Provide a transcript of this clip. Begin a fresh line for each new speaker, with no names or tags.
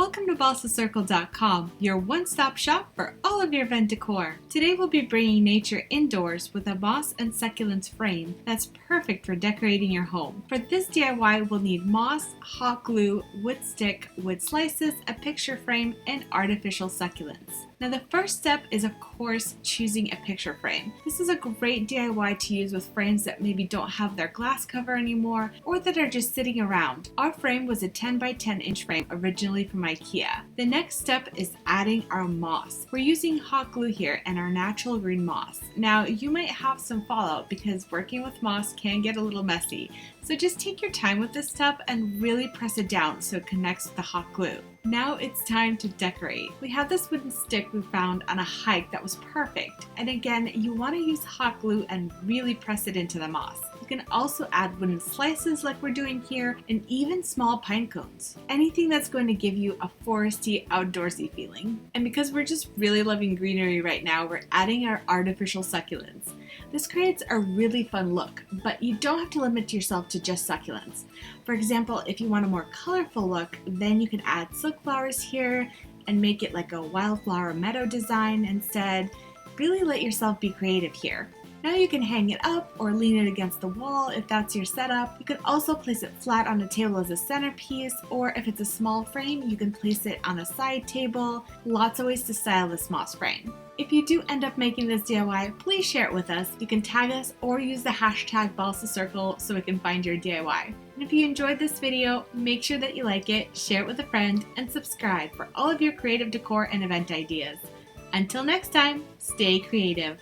Welcome to BalsaCircle.com, your one-stop shop for all of your event decor. Today we'll be bringing nature indoors with a moss and succulents frame that's perfect for decorating your home. For this DIY, we'll need moss, hot glue, wood stick, wood slices, a picture frame, and artificial succulents. Now the first step is of course choosing a picture frame. This is a great DIY to use with frames that maybe don't have their glass cover anymore or that are just sitting around. Our frame was a 10 by 10 inch frame originally from IKEA. The next step is adding our moss. We're using hot glue here and our natural green moss. Now you might have some fallout because working with moss can get a little messy. So just take your time with this step and really press it down so it connects with the hot glue. Now it's time to decorate. We have this wooden stick we found on a hike that was perfect. And again, you want to use hot glue and really press it into the moss. You can also add wooden slices like we're doing here and even small pine cones. Anything that's going to give you a foresty, outdoorsy feeling. And because we're just really loving greenery right now, we're adding our artificial succulents. This creates a really fun look, but you don't have to limit yourself to just succulents. For example, if you want a more colorful look, then you can add silk flowers here and make it like a wildflower meadow design instead. Really let yourself be creative here. Now you can hang it up or lean it against the wall if that's your setup. You can also place it flat on a table as a centerpiece, or if it's a small frame, you can place it on a side table. Lots of ways to style this moss frame. If you do end up making this DIY, please share it with us. You can tag us or use the hashtag BalsaCircle so we can find your DIY. And if you enjoyed this video, make sure that you like it, share it with a friend, and subscribe for all of your creative decor and event ideas. Until next time, stay creative.